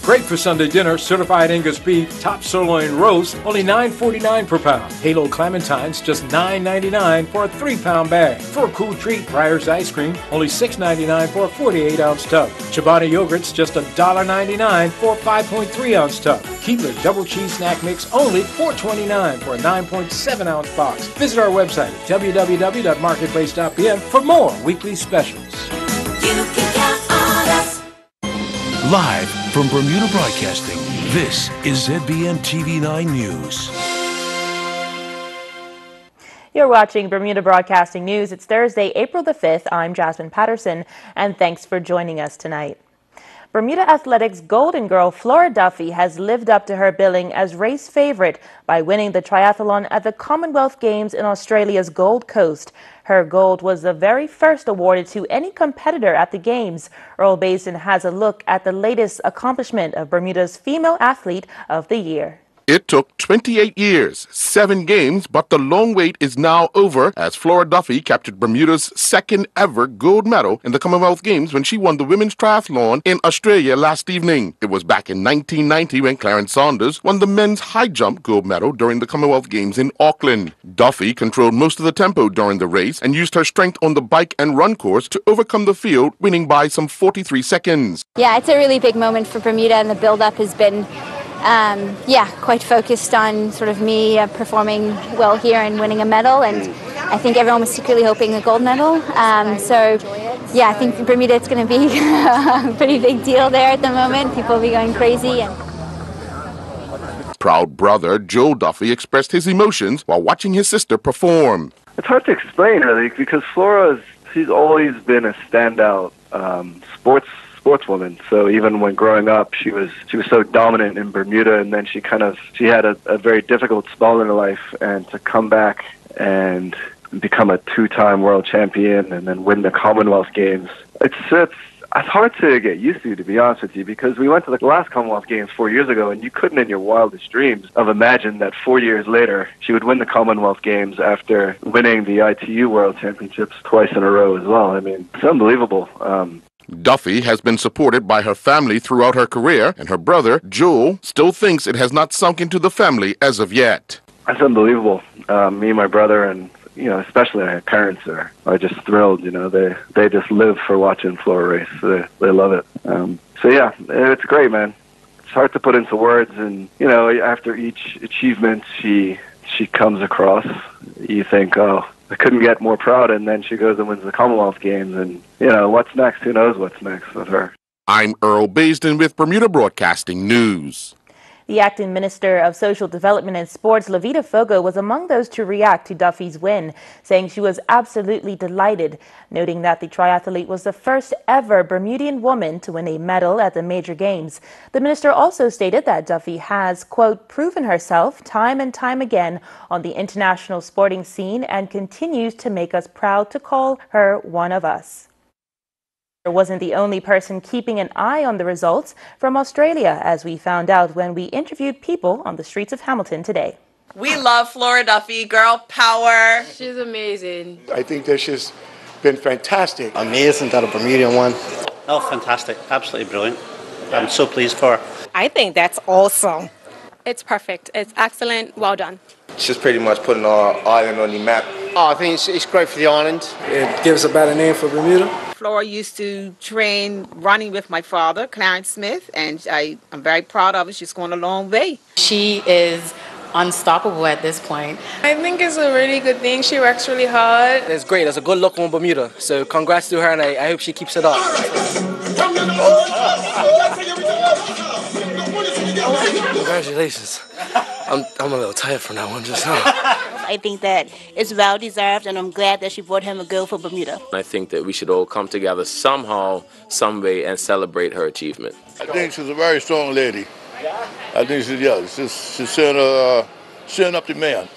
Great for Sunday dinner, certified Angus beef, top sirloin roast, only $9.49 per pound. Halo Clementines, just $9.99 for a 3-pound bag. For a cool treat, Breyer's ice cream, only $6.99 for a 48-ounce tub. Chobani yogurts, just $1.99 for a 5.3-ounce tub. Keebler double cheese snack mix, only $4.29 for a 9.7-ounce box. Visit our website at www.marketplace.pm for more weekly specials. You can count on us. Live from Bermuda Broadcasting, this is ZBM TV9 News. You're watching Bermuda Broadcasting News. It's Thursday, April the 5th. I'm Jasmine Patterson, and thanks for joining us tonight. Bermuda Athletics Golden Girl Flora Duffy has lived up to her billing as race favorite by winning the triathlon at the Commonwealth Games in Australia's Gold Coast. Her gold was the very first awarded to any competitor at the Games. Earl Basin has a look at the latest accomplishment of Bermuda's Female Athlete of the Year. It took 28 years, 7 games, but the long wait is now over as Flora Duffy captured Bermuda's second ever gold medal in the Commonwealth Games when she won the women's triathlon in Australia last evening. It was back in 1990 when Clarence Saunders won the men's high jump gold medal during the Commonwealth Games in Auckland. Duffy controlled most of the tempo during the race and used her strength on the bike and run course to overcome the field, winning by some 43 seconds. Yeah, it's a really big moment for Bermuda, and the build-up has been quite focused on sort of me performing well here and winning a medal, and I think everyone was secretly hoping a gold medal. I think Bermuda, it's going to be a pretty big deal there at the moment. People will be going crazy. Proud brother Joel Duffy expressed his emotions while watching his sister perform. It's hard to explain, really, because she's always been a standout sportswoman. So even when growing up, she was so dominant in Bermuda, and then she had a very difficult spell in her life, and to come back and become a 2-time world champion and then win the Commonwealth Games, it's hard to get used to be honest with you, because we went to the last Commonwealth Games 4 years ago, and you couldn't in your wildest dreams have imagined that 4 years later she would win the Commonwealth Games after winning the ITU World Championships twice in a row as well. I mean, it's unbelievable. Duffy has been supported by her family throughout her career, and her brother, Joel, still thinks it has not sunk into the family as of yet. That's unbelievable. Me and my brother, and especially my parents are just thrilled. They just live for watching Flora race. They love it. It's great, man. It's hard to put into words, and after each achievement she comes across, you think, oh, I couldn't get more proud, and then she goes and wins the Commonwealth Games, and what's next? Who knows what's next with her? I'm Earl Basin with Bermuda Broadcasting News. The acting Minister of Social Development and Sports, Levita Fogo, was among those to react to Duffy's win, saying she was absolutely delighted, noting that the triathlete was the first ever Bermudian woman to win a medal at the major games. The minister also stated that Duffy has, quote, proven herself time and time again on the international sporting scene and continues to make us proud to call her one of us. Wasn't the only person keeping an eye on the results from Australia, as we found out when we interviewed people on the streets of Hamilton today. We love Flora Duffy, girl power. She's amazing. I think that she's been fantastic. Amazing that a Bermudian won. Oh, fantastic. Absolutely brilliant. I'm so pleased for her. I think that's awesome. It's perfect. It's excellent. Well done. She's pretty much putting our island on the map. Oh, I think it's great for the island. It gives a better name for Bermuda. Flora used to train running with my father, Clarence Smith, and I'm very proud of her. She's gone a long way. She is unstoppable at this point. I think it's a really good thing. She works really hard. It's great. It's a good look on Bermuda. So congrats to her, and I hope she keeps it up. Congratulations. I'm a little tired from that one just now. I think that it's well deserved, and I'm glad that she brought him a gold for Bermuda. I think that we should all come together somehow, some way, and celebrate her achievement. I think she's a very strong lady. I think she's setting up the man.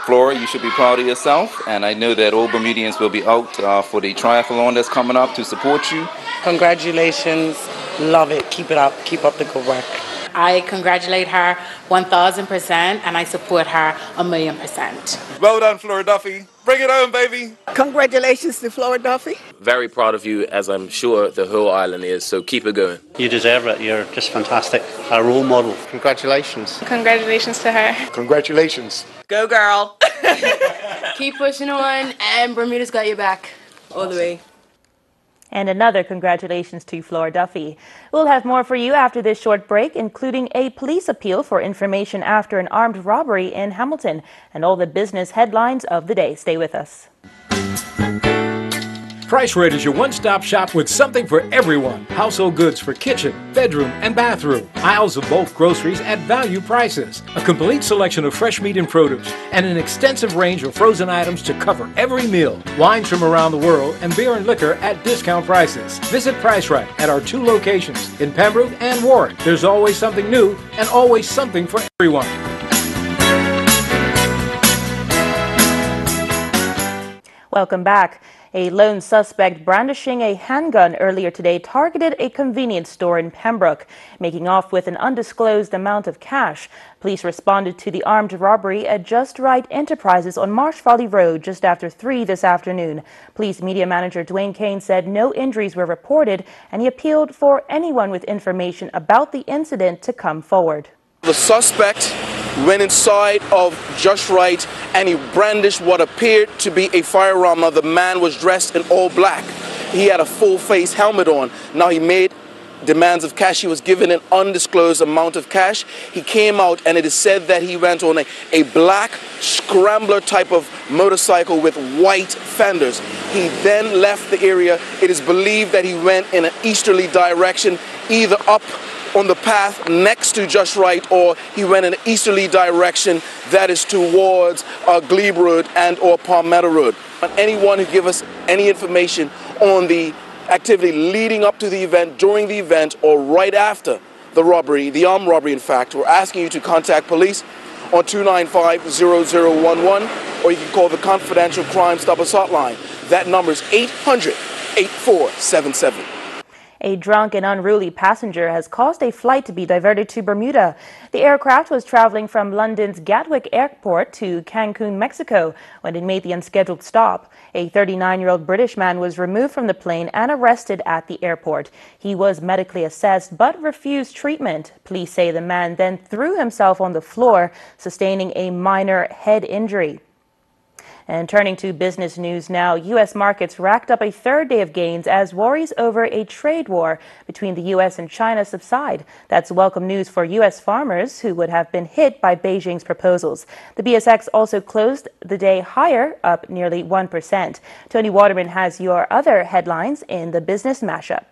Flora, you should be proud of yourself, and I know that all Bermudians will be out for the triathlon that's coming up to support you. Congratulations. Love it. Keep it up. Keep up the good work. I congratulate her 1,000% and I support her 1,000,000%. Well done, Flora Duffy. Bring it home, baby. Congratulations to Flora Duffy. Very proud of you, as I'm sure the whole island is, so keep it going. You deserve it. You're just fantastic. A role model. Congratulations. Congratulations to her. Congratulations. Go, girl. Keep pushing on, and Bermuda's got your back all the way. And another congratulations to Flora Duffy. We'll have more for you after this short break, including a police appeal for information after an armed robbery in Hamilton and all the business headlines of the day. Stay with us. Price Rite is your one-stop shop with something for everyone. Household goods for kitchen, bedroom, and bathroom. Aisles of bulk groceries at value prices. A complete selection of fresh meat and produce. And an extensive range of frozen items to cover every meal. Wines from around the world and beer and liquor at discount prices. Visit Price Rite at our 2 locations in Pembroke and Warren. There's always something new and always something for everyone. Welcome back. A lone suspect brandishing a handgun earlier today targeted a convenience store in Pembroke, making off with an undisclosed amount of cash. Police responded to the armed robbery at Just Right Enterprises on Marsh Valley Road just after 3 this afternoon. Police media manager Dwayne Kane said no injuries were reported, and he appealed for anyone with information about the incident to come forward. The suspect went inside of Just Right and he brandished what appeared to be a firearm. Now, the man was dressed in all black. He had a full face helmet on. Now, he made demands of cash. He was given an undisclosed amount of cash. He came out and it is said that he went on a black scrambler type of motorcycle with white fenders. He then left the area. It is believed that he went in an easterly direction, either up on the path next to Just Right, or he went in an easterly direction that is towards Glebe Road and or Palmetto Road. And anyone who give us any information on the activity leading up to the event, during the event, or right after the robbery, the armed robbery in fact, we're asking you to contact police on 295-0011, or you can call the Confidential Crime Stoppers Hotline. That number is 800-8477. A drunk and unruly passenger has caused a flight to be diverted to Bermuda. The aircraft was traveling from London's Gatwick Airport to Cancun, Mexico, when it made the unscheduled stop. A 39-year-old British man was removed from the plane and arrested at the airport. He was medically assessed but refused treatment. Police say the man then threw himself on the floor, sustaining a minor head injury. And turning to business news now, U.S. markets racked up a third day of gains as worries over a trade war between the U.S. and China subside. That's welcome news for U.S. farmers who would have been hit by Beijing's proposals. The BSX also closed the day higher, up nearly 1%. Tony Waterman has your other headlines in the Business Mashup.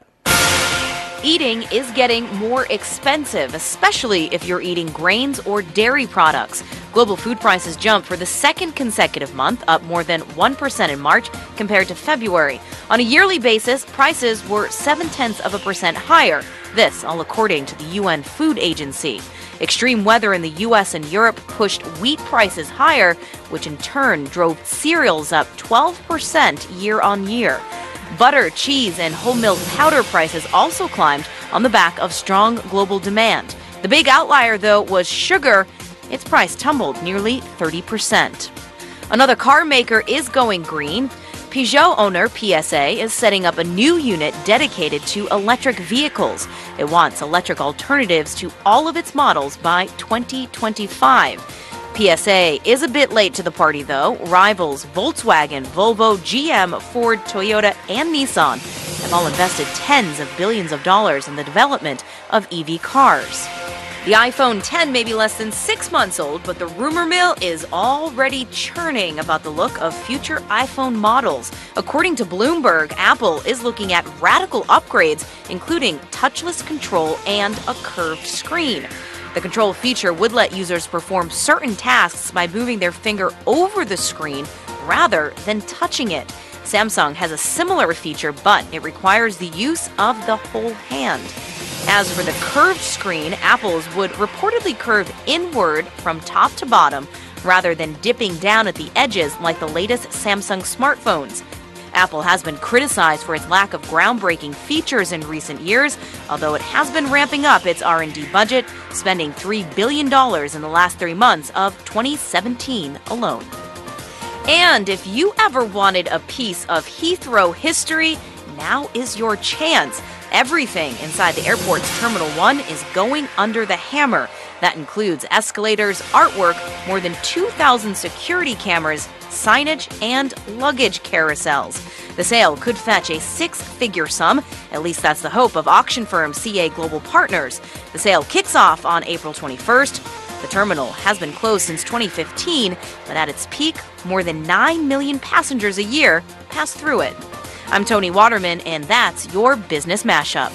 Eating is getting more expensive, especially if you're eating grains or dairy products. Global food prices jumped for the second consecutive month, up more than 1% in March compared to February. On a yearly basis, prices were 0.7% higher. This all according to the UN Food Agency. Extreme weather in the U.S. and Europe pushed wheat prices higher, which in turn drove cereals up 12% year on year. Butter, cheese, and whole milk powder prices also climbed on the back of strong global demand. The big outlier, though, was sugar. Its price tumbled nearly 30%. Another car maker is going green. Peugeot owner PSA is setting up a new unit dedicated to electric vehicles. It wants electric alternatives to all of its models by 2025. PSA is a bit late to the party, though. Rivals Volkswagen, Volvo, GM, Ford, Toyota, and Nissan have all invested tens of billions of dollars in the development of EV cars. The iPhone X may be less than 6 months old, but the rumor mill is already churning about the look of future iPhone models. According to Bloomberg, Apple is looking at radical upgrades, including touchless control and a curved screen. The control feature would let users perform certain tasks by moving their finger over the screen rather than touching it. Samsung has a similar feature, but it requires the use of the whole hand. As for the curved screen, Apple's would reportedly curve inward from top to bottom rather than dipping down at the edges like the latest Samsung smartphones. Apple has been criticized for its lack of groundbreaking features in recent years, although it has been ramping up its R&D budget, spending $3 billion in the last 3 months of 2017 alone. And if you ever wanted a piece of Heathrow history, now is your chance. Everything inside the airport's Terminal 1 is going under the hammer. That includes escalators, artwork, more than 2,000 security cameras, signage, and luggage carousels. The sale could fetch a six-figure sum. At least that's the hope of auction firm CA Global Partners. The sale kicks off on April 21st. The terminal has been closed since 2015, but at its peak, more than 9 million passengers a year pass through it. I'm Tony Waterman, and that's your Business Mashup.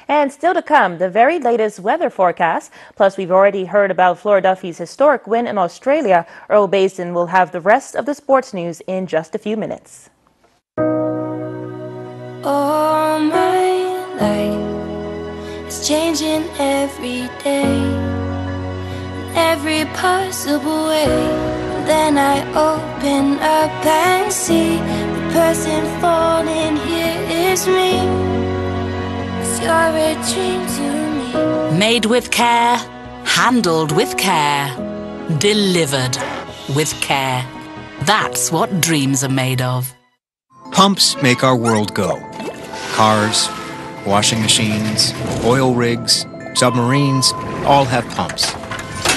And still to come, the very latest weather forecast. Plus, we've already heard about Flora Duffy's historic win in Australia. Earl Basin will have the rest of the sports news in just a few minutes. All my life is changing every day, in every possible way. Then I open up and see the person falling here is me. You're a dream to me. Made with care, handled with care, delivered with care. That's what dreams are made of. Pumps make our world go. Cars, washing machines, oil rigs, submarines, all have pumps.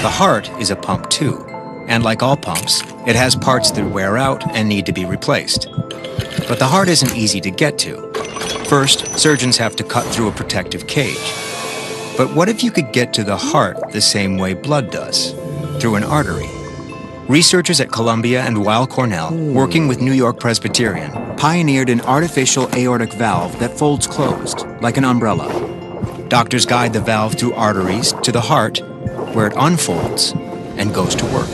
The heart is a pump too. And like all pumps, it has parts that wear out and need to be replaced. But the heart isn't easy to get to. First, surgeons have to cut through a protective cage. But what if you could get to the heart the same way blood does, through an artery? Researchers at Columbia and Weill Cornell, working with New York Presbyterian, pioneered an artificial aortic valve that folds closed, like an umbrella. Doctors guide the valve through arteries to the heart, where it unfolds and goes to work.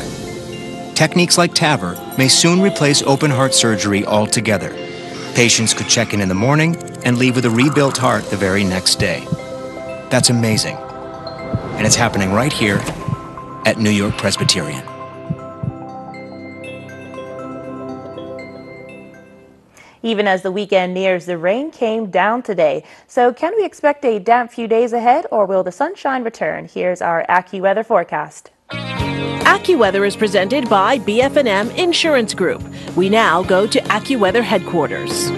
Techniques like TAVR may soon replace open heart surgery altogether. Patients could check in the morning and leave with a rebuilt heart the very next day. That's amazing. And it's happening right here at New York Presbyterian. Even as the weekend nears, the rain came down today. So can we expect a damp few days ahead, or will the sunshine return? Here's our AccuWeather forecast. AccuWeather is presented by BF&M Insurance Group. We now go to AccuWeather headquarters.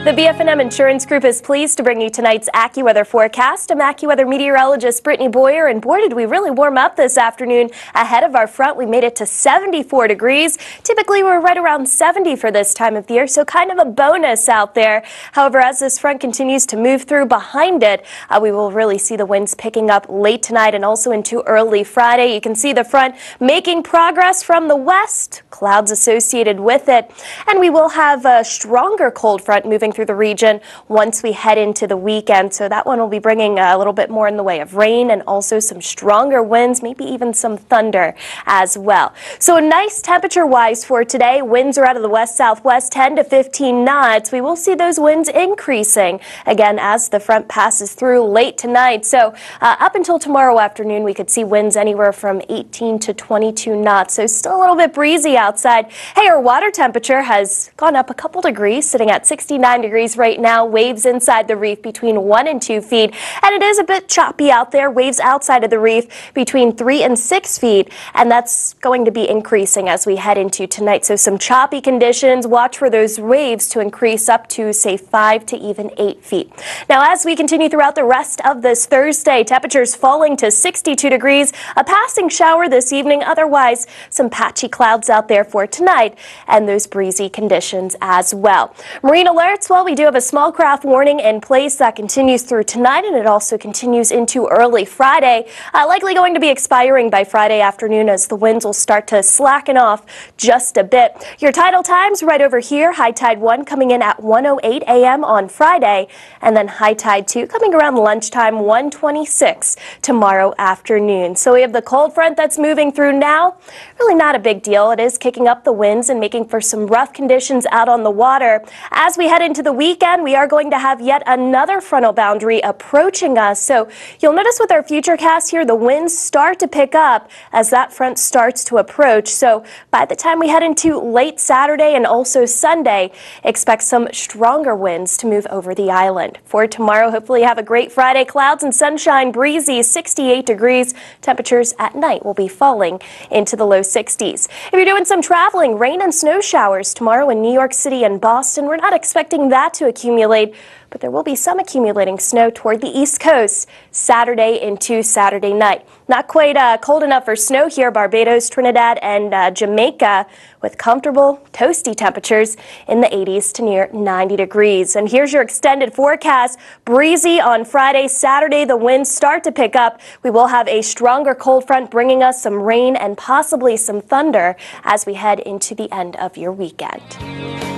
The BF&M Insurance Group is pleased to bring you tonight's AccuWeather forecast. I'm AccuWeather meteorologist Brittany Boyer, and boy, did we really warm up this afternoon. Ahead of our front, we made it to 74 degrees. Typically, we're right around 70 for this time of the year, so kind of a bonus out there. However, as this front continues to move through behind it, we will really see the winds picking up late tonight and also into early Friday. You can see the front making progress from the west, clouds associated with it, and we will have a stronger cold front moving through the region once we head into the weekend. So that one will be bringing a little bit more in the way of rain and also some stronger winds, maybe even some thunder as well. So nice temperature-wise for today. Winds are out of the west-southwest, 10 to 15 knots. We will see those winds increasing again as the front passes through late tonight. So up until tomorrow afternoon, we could see winds anywhere from 18 to 22 knots. So still a little bit breezy outside. Hey, our water temperature has gone up a couple degrees, sitting at 69 degrees right now. Waves inside the reef between 1 and 2 feet, and it is a bit choppy out there. Waves outside of the reef between 3 and 6 feet, and that's going to be increasing as we head into tonight. So some choppy conditions. Watch for those waves to increase up to, say, 5 to even 8 feet. Now, as we continue throughout the rest of this Thursday, temperatures falling to 62 degrees. A passing shower this evening. Otherwise, some patchy clouds out there for tonight, and those breezy conditions as well. Marine alerts. Well, we do have a small craft warning in place that continues through tonight, and it also continues into early Friday. Likely going to be expiring by Friday afternoon as the winds will start to slacken off just a bit. Your tidal times right over here. High tide 1 coming in at 1:08 a.m. on Friday, and then high tide 2 coming around lunchtime, 1:26 tomorrow afternoon. So we have the cold front that's moving through now. Really not a big deal. It is kicking up the winds and making for some rough conditions out on the water. As we head into into the weekend, we are going to have yet another frontal boundary approaching us. So you'll notice with our futurecast here, the winds start to pick up as that front starts to approach. So by the time we head into late Saturday and also Sunday, expect some stronger winds to move over the island. For tomorrow, hopefully have a great Friday. Clouds and sunshine, breezy, 68 degrees. Temperatures at night will be falling into the low 60s. If you're doing some traveling, rain and snow showers tomorrow in New York City and Boston. We're not expecting that to accumulate, but there will be some accumulating snow toward the East Coast Saturday into Saturday night. Not quite cold enough for snow here, Barbados, Trinidad, and Jamaica, with comfortable, toasty temperatures in the 80s to near 90 degrees. And here's your extended forecast. Breezy on Friday, Saturday, the winds start to pick up. We will have a stronger cold front bringing us some rain and possibly some thunder as we head into the end of your weekend.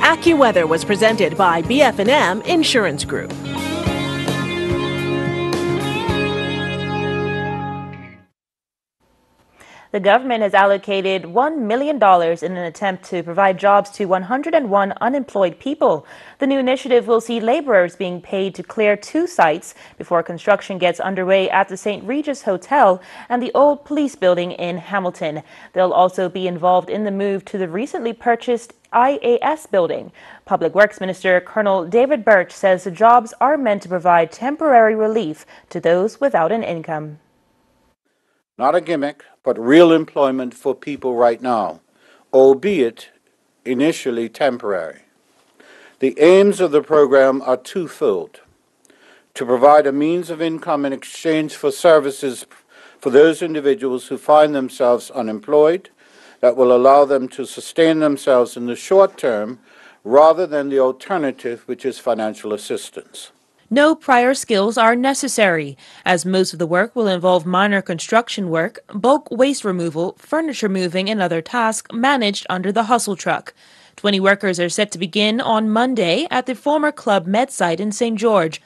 AccuWeather was presented by BF&M Insurance Group. The government has allocated $1 million in an attempt to provide jobs to 101 unemployed people. The new initiative will see laborers being paid to clear 2 sites before construction gets underway at the St. Regis Hotel and the old police building in Hamilton. They'll also be involved in the move to the recently purchased IAS building. Public Works Minister Colonel David Birch says the jobs are meant to provide temporary relief to those without an income. Not a gimmick, but real employment for people right now, albeit initially temporary. The aims of the program are twofold: to provide a means of income in exchange for services for those individuals who find themselves unemployed that will allow them to sustain themselves in the short term rather than the alternative, which is financial assistance. No prior skills are necessary, as most of the work will involve minor construction work, bulk waste removal, furniture moving, and other tasks managed under the hustle truck. 20 workers are set to begin on Monday at the former Club Med site in St. George,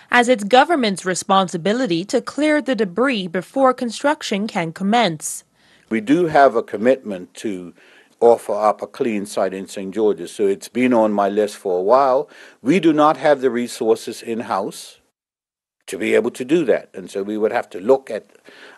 as it's government's responsibility to clear the debris before construction can commence. We do have a commitment to offer up a clean site in St. George's, so it's been on my list for a while. We do not have the resources in-house to be able to do that, and so we would have to look at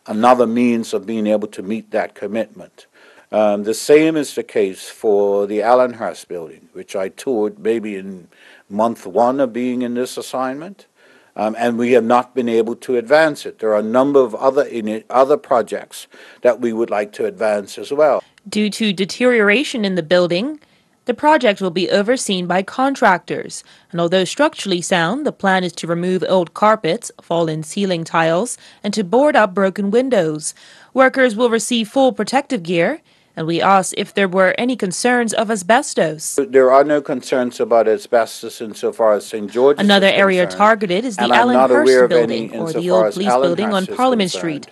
another means of being able to meet that commitment. The same is the case for the Allenhurst building, which I toured maybe in month 1 of being in this assignment, and we have not been able to advance it. There are a number of other projects that we would like to advance as well. Due to deterioration in the building, the project will be overseen by contractors. And although structurally sound, the plan is to remove old carpets, fallen ceiling tiles, and to board up broken windows. Workers will receive full protective gear, and we asked if there were any concerns of asbestos. There are no concerns about asbestos insofar as St. George's Another is area concerned, targeted is the Allenhurst building, or the old police building on Parliament Street.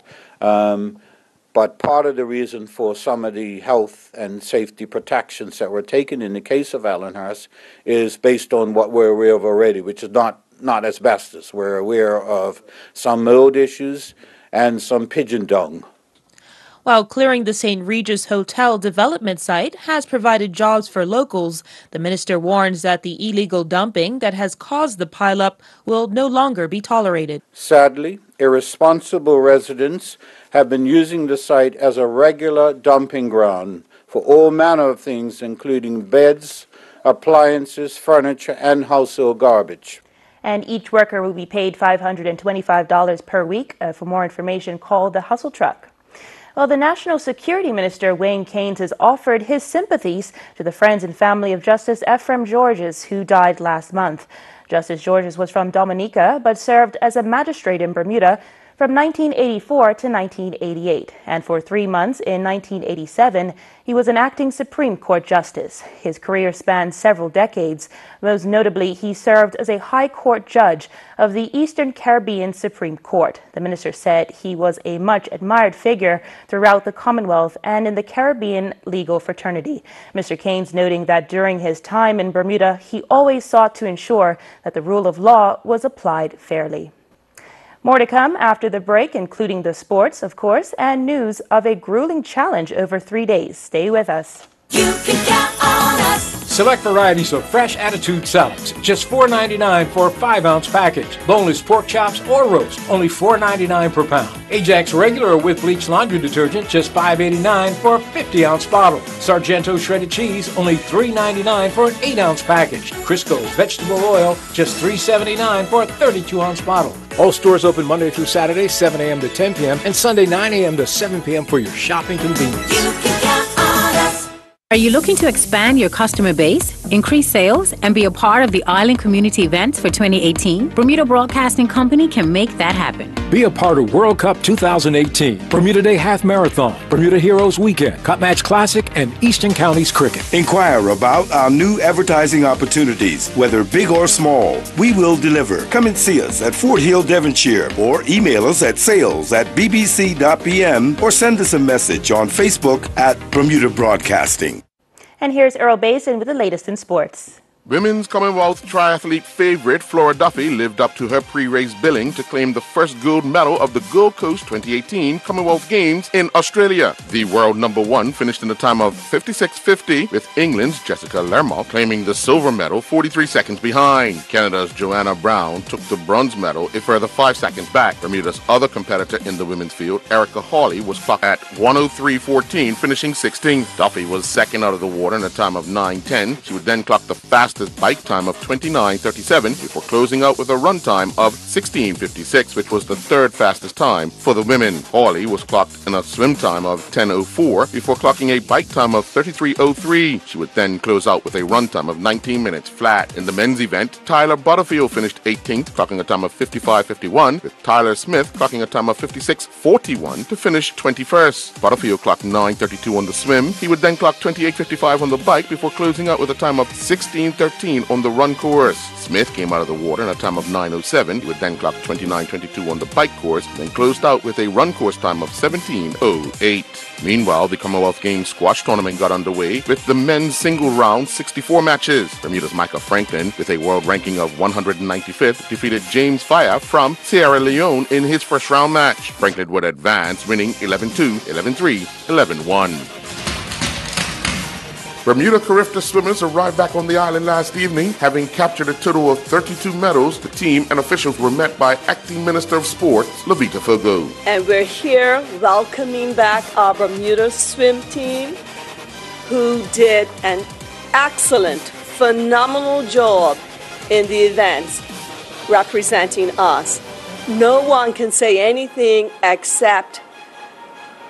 But part of the reason for some of the health and safety protections that were taken in the case of Allenhurst is based on what we're aware of already, which is not asbestos. We're aware of some mold issues and some pigeon dung. While clearing the St. Regis Hotel development site has provided jobs for locals, the minister warns that the illegal dumping that has caused the pileup will no longer be tolerated. Sadly, irresponsible residents have been using the site as a regular dumping ground for all manner of things, including beds, appliances, furniture, and household garbage. And each worker will be paid $525 per week. For more information, call the hustle truck. Well, the National Security Minister, Wayne Keynes, has offered his sympathies to the friends and family of Justice Ephraim Georges, who died last month. Justice Georges was from Dominica, but served as a magistrate in Bermuda from 1984 to 1988, and for 3 months in 1987, he was an acting Supreme Court justice. His career spanned several decades. Most notably, he served as a High Court judge of the Eastern Caribbean Supreme Court. The minister said he was a much admired figure throughout the Commonwealth and in the Caribbean legal fraternity. Mr. Keynes noting that during his time in Bermuda, he always sought to ensure that the rule of law was applied fairly. More to come after the break, including the sports, of course, and news of a grueling challenge over 3 days. Stay with us. You can count on us. Select varieties of fresh attitude salads, just $4.99 for a 5-ounce package. Boneless pork chops or roast, only $4.99 per pound. Ajax regular or with bleach laundry detergent, just $5.89 for a 50-ounce bottle. Sargento shredded cheese, only $3.99 for an 8-ounce package. Crisco's vegetable oil, just $3.79 for a 32-ounce bottle. All stores open Monday through Saturday, 7 a.m. to 10 p.m. and Sunday, 9 a.m. to 7 p.m. for your shopping convenience. You can count on us. Are you looking to expand your customer base, increase sales, and be a part of the Island Community Events for 2018? Bermuda Broadcasting Company can make that happen. Be a part of World Cup 2018, Bermuda Day Half Marathon, Bermuda Heroes Weekend, Cup Match Classic, and Eastern Counties Cricket. Inquire about our new advertising opportunities, whether big or small. We will deliver. Come and see us at Fort Hill, Devonshire, or email us at sales@bbc.bm or send us a message on Facebook at Bermuda Broadcasting. And here's Earl Basin with the latest in sports. Women's Commonwealth triathlete favorite Flora Duffy lived up to her pre-race billing to claim the first gold medal of the Gold Coast 2018 Commonwealth Games in Australia. The world number one finished in a time of 56.50, with England's Jessica Lermont claiming the silver medal 43 seconds behind. Canada's Joanna Brown took the bronze medal a further 5 seconds back. Bermuda's other competitor in the women's field, Erica Hawley, was clocked at 1:03.14, finishing 16th. Duffy was second out of the water in a time of 9:10. She would then clock the fastest bike time of 29:37 before closing out with a run time of 16:56, which was the third fastest time for the women. Hawley was clocked in a swim time of 10:04 before clocking a bike time of 33:03. She would then close out with a run time of 19 minutes flat. In the men's event, Tyler Butterfield finished 18th, clocking a time of 55:51, with Tyler Smith clocking a time of 56:41 to finish 21st. Butterfield clocked 9:32 on the swim. He would then clock 28:55 on the bike before closing out with a time of 16:13 on the run course. Smith came out of the water in a time of 9:07. He would then clock 29:22 on the bike course, then closed out with a run course time of 17:08. Meanwhile, the Commonwealth Games squash tournament got underway with the men's single round 64 matches. Bermuda's Micah Franklin, with a world ranking of 195th, defeated James Fire from Sierra Leone in his first round match. Franklin would advance, winning 11-2, 11-3, 11-1. Bermuda Carifta swimmers arrived back on the island last evening, having captured a total of 32 medals. The team and officials were met by Acting Minister of Sports, Levita Fogo. And we're here welcoming back our Bermuda swim team, who did an excellent, phenomenal job in the events representing us. No one can say anything except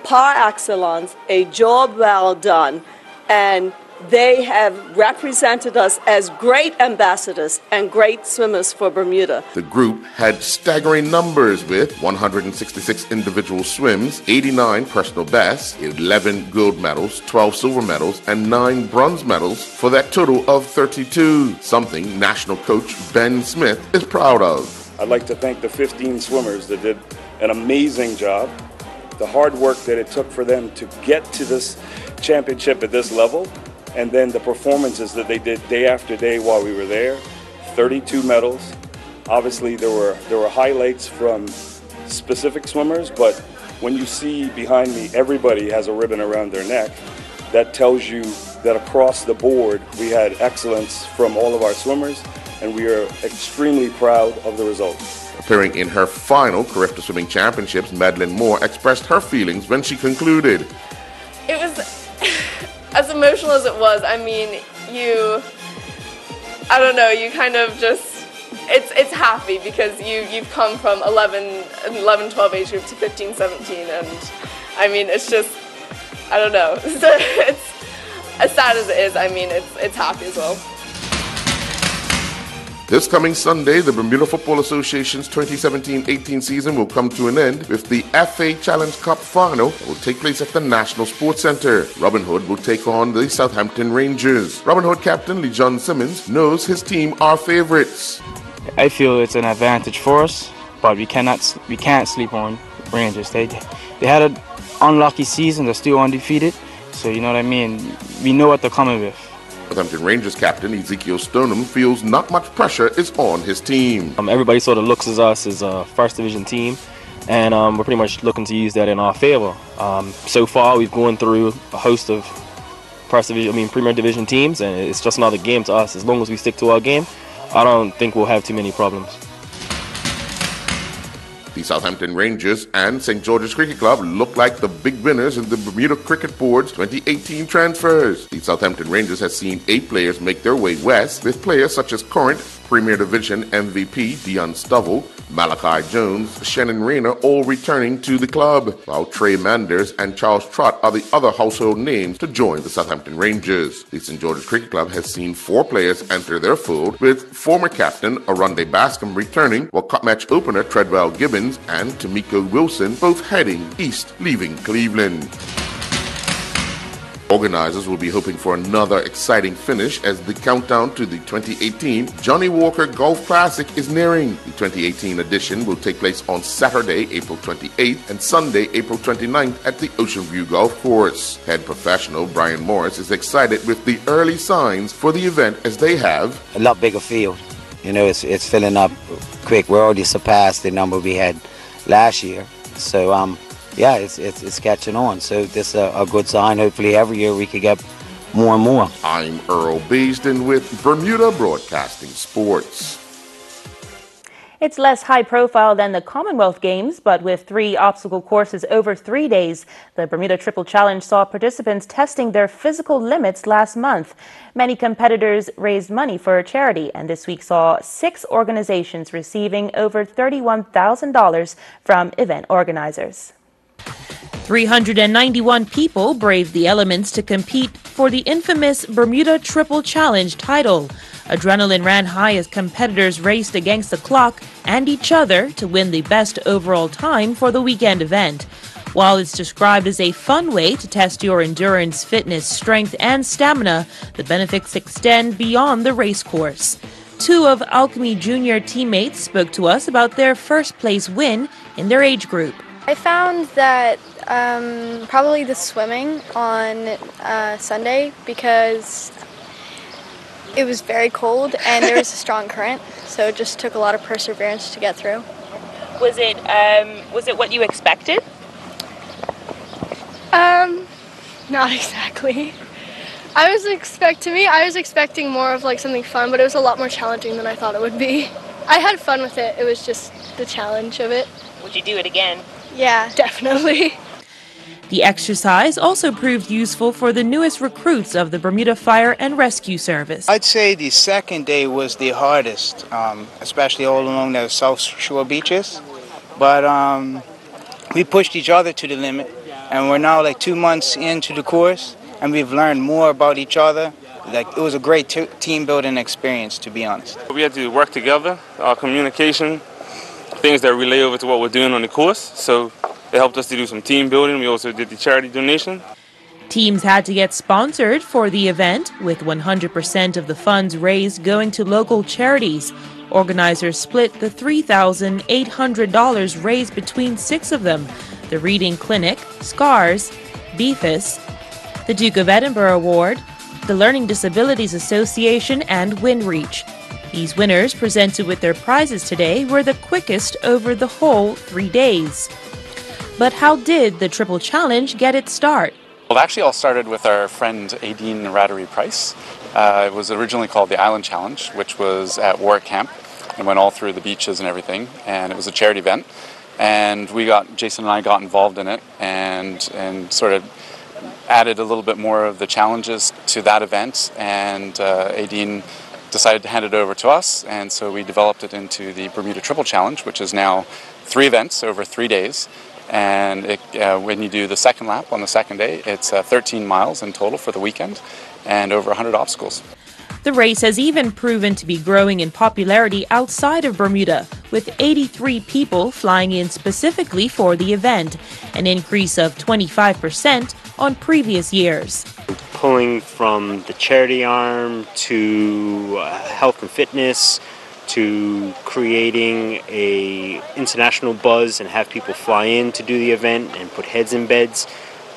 par excellence, a job well done, and they have represented us as great ambassadors and great swimmers for Bermuda. The group had staggering numbers with 166 individual swims, 89 personal bests, 11 gold medals, 12 silver medals, and 9 bronze medals for that total of 32, something National Coach Ben Smith is proud of. I'd like to thank the 15 swimmers that did an amazing job. The hard work that it took for them to get to this championship at this level, and then the performances that they did day after day while we were there. 32 medals. Obviously there were highlights from specific swimmers, but when you see behind me everybody has a ribbon around their neck, that tells you that across the board we had excellence from all of our swimmers, and we are extremely proud of the results. Appearing in her final Carifta Swimming Championships, Madeline Moore expressed her feelings when she concluded. It was as emotional as it was. I mean, I don't know, you kind of just, it's happy because you've come from 11, 12 age group to 15, 17, and I mean, it's just, I don't know. It's as sad as it is, I mean, it's happy as well. This coming Sunday, the Bermuda Football Association's 2017-18 season will come to an end with the FA Challenge Cup final that will take place at the National Sports Centre. Robin Hood will take on the Southampton Rangers. Robin Hood captain Lee John Simmons knows his team are favourites. I feel it's an advantage for us, but we can't sleep on Rangers. They had an unlucky season. They're still undefeated, so you know what I mean. We know what they're coming with. Southampton Rangers captain Ezekiel Stoneham feels not much pressure is on his team. Everybody sort of looks at us as a first division team, and we're pretty much looking to use that in our favor. So far, we've gone through a host of Premier Division teams, and it's just another game to us. As long as we stick to our game, I don't think we'll have too many problems. The Southampton Rangers and St. George's Cricket Club look like the big winners in the Bermuda Cricket Board's 2018 transfers. The Southampton Rangers has seen 8 players make their way west, with players such as current Premier Division MVP Dion Stovall, Malachi Jones, Shannon Rayner all returning to the club, while Trey Manders and Charles Trott are the other household names to join the Southampton Rangers. The St. George's Cricket Club has seen 4 players enter their fold, with former captain Arunde Bascom returning, while cut match opener Treadwell Gibbons and Tamiko Wilson both heading east, leaving Cleveland. Organizers will be hoping for another exciting finish as the countdown to the 2018 Johnny Walker Golf Classic is nearing. The 2018 edition will take place on Saturday, April 28th and Sunday, April 29th at the Ocean View Golf Course. Head professional Brian Morris is excited with the early signs for the event as they have a lot bigger field. You know, it's filling up quick. We already surpassed the number we had last year. So, yeah, it's catching on. So this is a good sign. Hopefully every year we could get more and more. I'm Earl Baisden with Bermuda Broadcasting Sports. It's less high profile than the Commonwealth Games, but with 3 obstacle courses over 3 days, the Bermuda Triple Challenge saw participants testing their physical limits last month. Many competitors raised money for a charity, and this week saw 6 organizations receiving over $31,000 from event organizers. 391 people braved the elements to compete for the infamous Bermuda Triple Challenge title. Adrenaline ran high as competitors raced against the clock and each other to win the best overall time for the weekend event. While it's described as a fun way to test your endurance, fitness, strength, and stamina, the benefits extend beyond the race course. 2 of Alchemy Junior teammates spoke to us about their first place win in their age group. I found that probably the swimming on Sunday, because it was very cold and there was a strong current, so it just took a lot of perseverance to get through. Was it what you expected? Not exactly. I was expecting more of like something fun, but it was a lot more challenging than I thought it would be. I had fun with it. It was just the challenge of it. Would you do it again? Yeah, definitely. The exercise also proved useful for the newest recruits of the Bermuda Fire and Rescue Service. I'd say the second day was the hardest, especially all along the South Shore beaches. But we pushed each other to the limit, and we're now like 2 months into the course, and we've learned more about each other. Like, it was a great team building experience, to be honest. We had to work together, our communication, things that relay over to what we're doing on the course. So it helped us to do some team building. We also did the charity donation. Teams had to get sponsored for the event, with 100% of the funds raised going to local charities. Organizers split the $3,800 raised between 6 of them: the Reading Clinic, SCARS, BFIS, the Duke of Edinburgh Award, the Learning Disabilities Association, and WinReach. These winners, presented with their prizes today, were the quickest over the whole 3 days. But how did the Triple Challenge get its start? Well, it actually all started with our friend Aideen Rattery-Price. It was originally called the Island Challenge, which was at Warwick Camp and went all through the beaches and everything. And it was a charity event. And Jason and I got involved in it and sort of added a little bit more of the challenges to that event. And Aideen decided to hand it over to us, and so we developed it into the Bermuda Triple Challenge, which is now 3 events over 3 days. And when you do the second lap on the second day, it's 13 miles in total for the weekend and over 100 obstacles. The race has even proven to be growing in popularity outside of Bermuda, with 83 people flying in specifically for the event, an increase of 25% on previous years. Pulling from the charity arm to health and fitness to creating a international buzz and have people fly in to do the event and put heads in beds.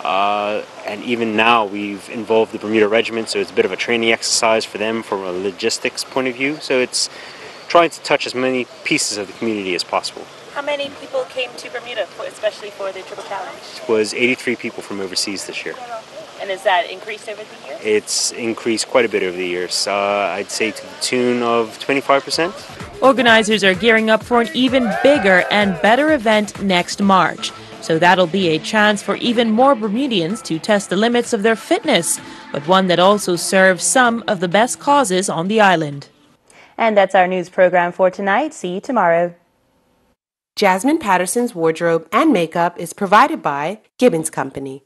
And even now we've involved the Bermuda Regiment, so it's a bit of a training exercise for them from a logistics point of view. So it's trying to touch as many pieces of the community as possible. How many people came to Bermuda, especially for the Triple Challenge? It was 83 people from overseas this year. And And is that increased over the years? It's increased quite a bit over the years. I'd say to the tune of 25%. Organizers are gearing up for an even bigger and better event next March. So that'll be a chance for even more Bermudians to test the limits of their fitness, but one that also serves some of the best causes on the island. And that's our news program for tonight. See you tomorrow. Jasmine Patterson's wardrobe and makeup is provided by Gibbons Company.